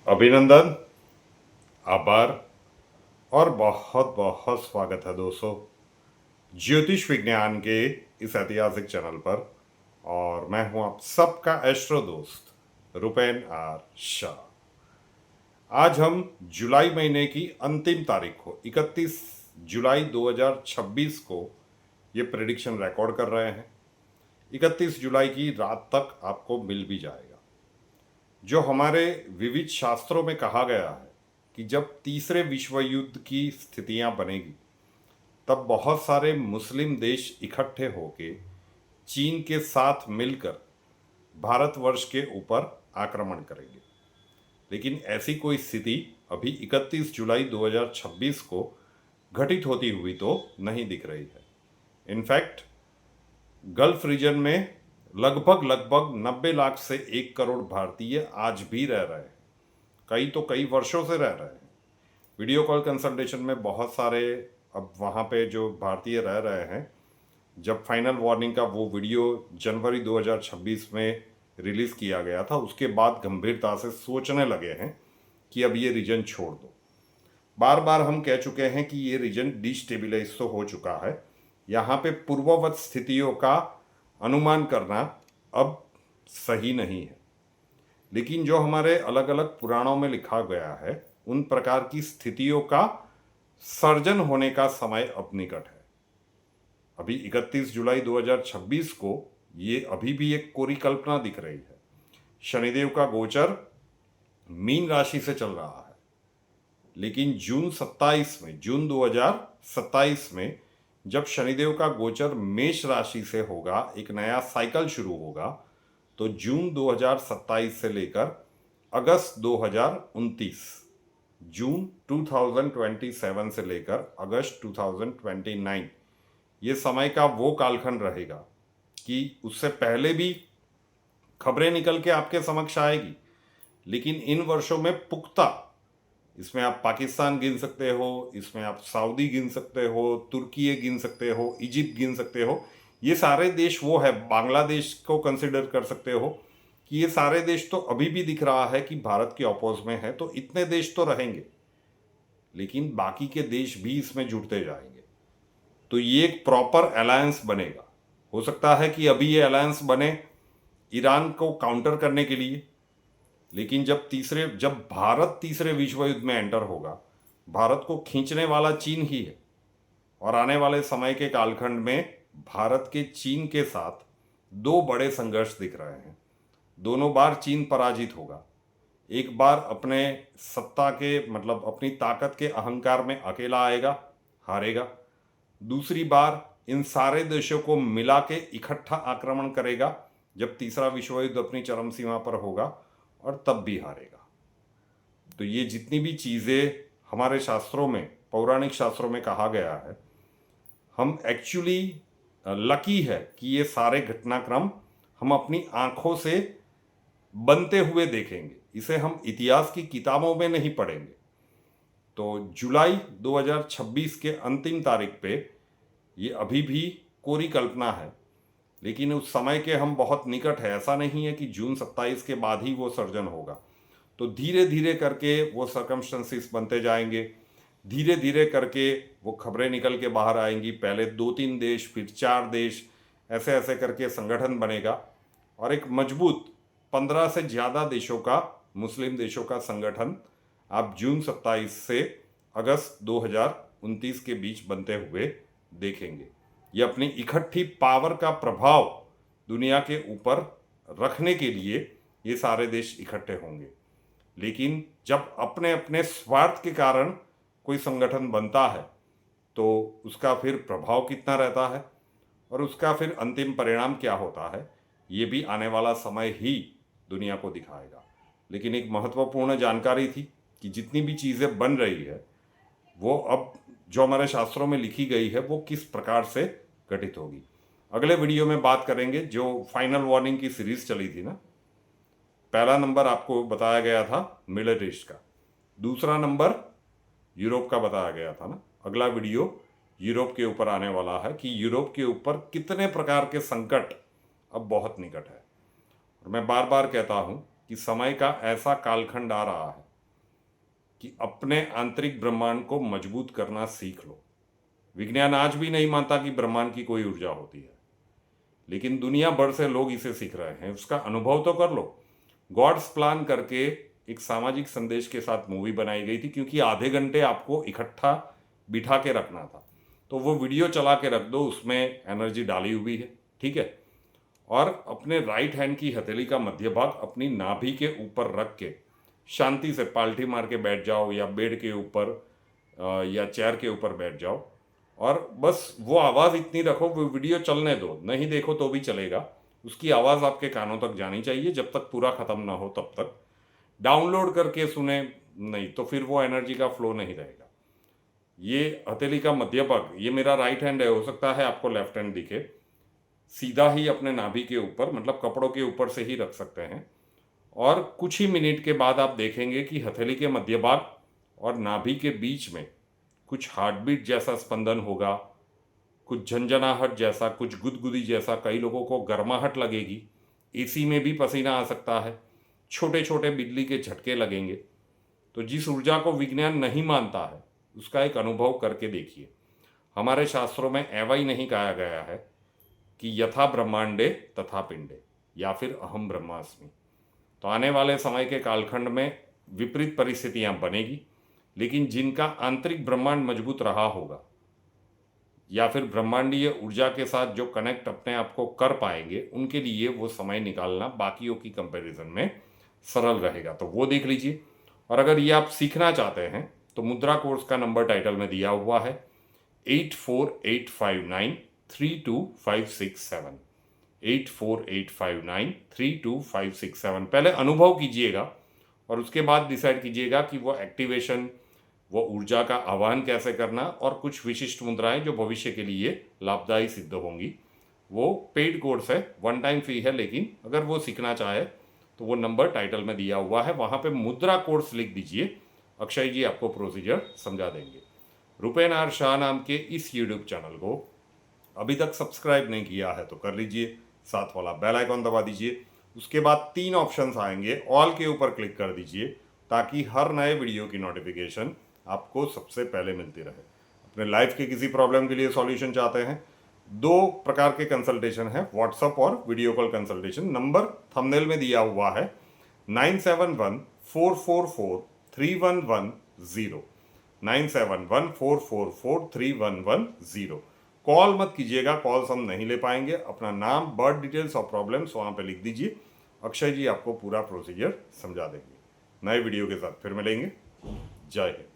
अभिनंदन, आभार और बहुत बहुत स्वागत है दोस्तों ज्योतिष विज्ञान के इस ऐतिहासिक चैनल पर। और मैं हूं आप सबका एस्ट्रो दोस्त रुपेन आर शाह। आज हम जुलाई महीने की अंतिम तारीख को 31 जुलाई 2026 को ये प्रेडिक्शन रिकॉर्ड कर रहे हैं। 31 जुलाई की रात तक आपको मिल भी जाएगा। जो हमारे विविध शास्त्रों में कहा गया है कि जब तीसरे विश्व युद्ध की स्थितियां बनेगी तब बहुत सारे मुस्लिम देश इकट्ठे होके चीन के साथ मिलकर भारतवर्ष के ऊपर आक्रमण करेंगे। लेकिन ऐसी कोई स्थिति अभी 31 जुलाई 2026 को घटित होती हुई तो नहीं दिख रही है। इनफैक्ट गल्फ रीजन में लगभग 90 लाख से 1 करोड़ भारतीय आज भी रह रहे हैं। कई तो कई वर्षों से रह रहे हैं। वीडियो कॉल कंसल्टेशन में बहुत सारे अब वहाँ पे जो भारतीय रह रहे हैं, जब फाइनल वार्निंग का वो वीडियो जनवरी 2026 में रिलीज़ किया गया था, उसके बाद गंभीरता से सोचने लगे हैं कि अब ये रीजन छोड़ दो। बार बार हम कह चुके हैं कि ये रीजन डिस्टेबिलाइज तो हो चुका है। यहाँ पे पूर्ववत स्थितियों का अनुमान करना अब सही नहीं है। लेकिन जो हमारे अलग अलग पुराणों में लिखा गया है, उन प्रकार की स्थितियों का सर्जन होने का समय अब निकट है। अभी 31 जुलाई 2026 को ये अभी भी एक कोरी कल्पना दिख रही है। शनिदेव का गोचर मीन राशि से चल रहा है, लेकिन जून 2027 में जब शनिदेव का गोचर मेष राशि से होगा, एक नया साइकिल शुरू होगा, तो जून 2027 से लेकर अगस्त 2029, जून 2027 से लेकर अगस्त 2029, ये समय का वो कालखंड रहेगा कि उससे पहले भी खबरें निकल के आपके समक्ष आएगी। लेकिन इन वर्षों में पुख्ता, इसमें आप पाकिस्तान गिन सकते हो, इसमें आप सऊदी गिन सकते हो, तुर्की गिन सकते हो, इजिप्ट गिन सकते हो। ये सारे देश वो है, बांग्लादेश को कंसिडर कर सकते हो कि ये सारे देश तो अभी भी दिख रहा है कि भारत के अपोज में है। तो इतने देश तो रहेंगे, लेकिन बाकी के देश भी इसमें जुड़ते जाएंगे। तो ये एक प्रॉपर अलायंस बनेगा। हो सकता है कि अभी ये अलायंस बने ईरान को काउंटर करने के लिए, लेकिन जब भारत तीसरे विश्व युद्ध में एंटर होगा, भारत को खींचने वाला चीन ही है। और आने वाले समय के कालखंड में भारत के चीन के साथ दो बड़े संघर्ष दिख रहे हैं। दोनों बार चीन पराजित होगा। एक बार अपने सत्ता के मतलब अपनी ताकत के अहंकार में अकेला आएगा, हारेगा। दूसरी बार इन सारे देशों को मिला के इकट्ठा आक्रमण करेगा जब तीसरा विश्व युद्ध अपनी चरम सीमा पर होगा, और तब भी हारेगा। तो ये जितनी भी चीज़ें हमारे शास्त्रों में, पौराणिक शास्त्रों में कहा गया है, हम एक्चुअली लकी है कि ये सारे घटनाक्रम हम अपनी आंखों से बनते हुए देखेंगे। इसे हम इतिहास की किताबों में नहीं पढ़ेंगे। तो जुलाई 2026 के अंतिम तारीख पे ये अभी भी कोरी कल्पना है, लेकिन उस समय के हम बहुत निकट है। ऐसा नहीं है कि जून 27 के बाद ही वो सर्जन होगा। तो धीरे धीरे करके वो सर्कमस्टेंसेस बनते जाएंगे, धीरे धीरे करके वो खबरें निकल के बाहर आएंगी। पहले 2-3 देश, फिर 4 देश, ऐसे ऐसे करके संगठन बनेगा और एक मजबूत 15 से ज़्यादा देशों का, मुस्लिम देशों का संगठन आप जून 27 से अगस्त 2029 के बीच बनते हुए देखेंगे। ये अपनी इकट्ठी पावर का प्रभाव दुनिया के ऊपर रखने के लिए ये सारे देश इकट्ठे होंगे। लेकिन जब अपने अपने स्वार्थ के कारण कोई संगठन बनता है, तो उसका फिर प्रभाव कितना रहता है और उसका फिर अंतिम परिणाम क्या होता है, ये भी आने वाला समय ही दुनिया को दिखाएगा। लेकिन एक महत्वपूर्ण जानकारी थी कि जितनी भी चीज़ें बन रही है, वो अब जो हमारे शास्त्रों में लिखी गई है, वो किस प्रकार से घटित होगी। अगले वीडियो में बात करेंगे। जो फाइनल वार्निंग की सीरीज चली थी ना, पहला नंबर आपको बताया गया था मिडिल ईस्ट का, दूसरा नंबर यूरोप का बताया गया था ना। अगला वीडियो यूरोप के ऊपर आने वाला है कि यूरोप के ऊपर कितने प्रकार के संकट अब बहुत निकट है। और मैं बार बार कहता हूँ कि समय का ऐसा कालखंड आ रहा है कि अपने आंतरिक ब्रह्मांड को मजबूत करना सीख लो। विज्ञान आज भी नहीं मानता कि ब्रह्मांड की कोई ऊर्जा होती है, लेकिन दुनिया भर से लोग इसे सीख रहे हैं। उसका अनुभव तो कर लो। गॉड्स प्लान करके एक सामाजिक संदेश के साथ मूवी बनाई गई थी, क्योंकि आधे घंटे आपको इकट्ठा बिठा के रखना था, तो वो वीडियो चला के रख दो, उसमें एनर्जी डाली हुई है, ठीक है। और अपने राइट हैंड की हथेली का मध्य भाग अपनी नाभि के ऊपर रख के शांति से पालटी मार के बैठ जाओ, या बेड के ऊपर या चेयर के ऊपर बैठ जाओ, और बस वो आवाज़ इतनी रखो, वो वीडियो चलने दो, नहीं देखो तो भी चलेगा, उसकी आवाज़ आपके कानों तक जानी चाहिए जब तक पूरा ख़त्म ना हो तब तक। डाउनलोड करके सुने नहीं तो फिर वो एनर्जी का फ्लो नहीं रहेगा। ये हथेली का मध्य भाग, ये मेरा राइट हैंड है, हो सकता है आपको लेफ्ट हैंड दिखे, सीधा ही अपने नाभि के ऊपर, मतलब कपड़ों के ऊपर से ही रख सकते हैं। और कुछ ही मिनट के बाद आप देखेंगे कि हथेली के मध्य भाग और नाभि के बीच में कुछ हार्टबीट जैसा स्पंदन होगा, कुछ झंझनाहट जैसा, कुछ गुदगुदी जैसा, कई लोगों को गर्माहट लगेगी, एसी में भी पसीना आ सकता है, छोटे छोटे बिजली के झटके लगेंगे। तो जिस ऊर्जा को विज्ञान नहीं मानता है उसका एक अनुभव करके देखिए। हमारे शास्त्रों में एवं ही नहीं कहा गया है कि यथा ब्रह्मांडे तथा पिंडे, या फिर अहम ब्रह्मास्मि। तो आने वाले समय के कालखंड में विपरीत परिस्थितियां बनेगी, लेकिन जिनका आंतरिक ब्रह्मांड मजबूत रहा होगा, या फिर ब्रह्मांडीय ऊर्जा के साथ जो कनेक्ट अपने आप को कर पाएंगे, उनके लिए वो समय निकालना बाकियों की कंपैरिजन में सरल रहेगा। तो वो देख लीजिए। और अगर ये आप सीखना चाहते हैं तो मुद्रा कोर्स का नंबर टाइटल में दिया हुआ है 8485932567, 8485932567। पहले अनुभव कीजिएगा और उसके बाद डिसाइड कीजिएगा कि वो एक्टिवेशन, वो ऊर्जा का आह्वान कैसे करना, और कुछ विशिष्ट मुद्राएं जो भविष्य के लिए लाभदायी सिद्ध होंगी। वो पेड कोर्स है, वन टाइम फी है, लेकिन अगर वो सीखना चाहे तो वो नंबर टाइटल में दिया हुआ है, वहाँ पे मुद्रा कोर्स लिख दीजिए, अक्षय जी आपको प्रोसीजर समझा देंगे। रुपेन आर शाह नाम के इस यूट्यूब चैनल को अभी तक सब्सक्राइब नहीं किया है तो कर लीजिए, साथ वाला बेल आइकॉन दबा दीजिए। उसके बाद 3 ऑप्शंस आएंगे, ऑल के ऊपर क्लिक कर दीजिए, ताकि हर नए वीडियो की नोटिफिकेशन आपको सबसे पहले मिलती रहे। अपने लाइफ के किसी प्रॉब्लम के लिए सॉल्यूशन चाहते हैं, 2 प्रकार के कंसल्टेशन है, व्हाट्सअप और video call consultation. Number thumbnail में दिया हुआ है 9714443110, 9714443110। कॉल मत कीजिएगा, कॉल्स हम नहीं ले पाएंगे। अपना नाम, बर्थ डिटेल्स और प्रॉब्लम्स वहाँ पे लिख दीजिए, अक्षय जी आपको पूरा प्रोसीजर समझा देंगे। नए वीडियो के साथ फिर मिलेंगे। जय हिंद।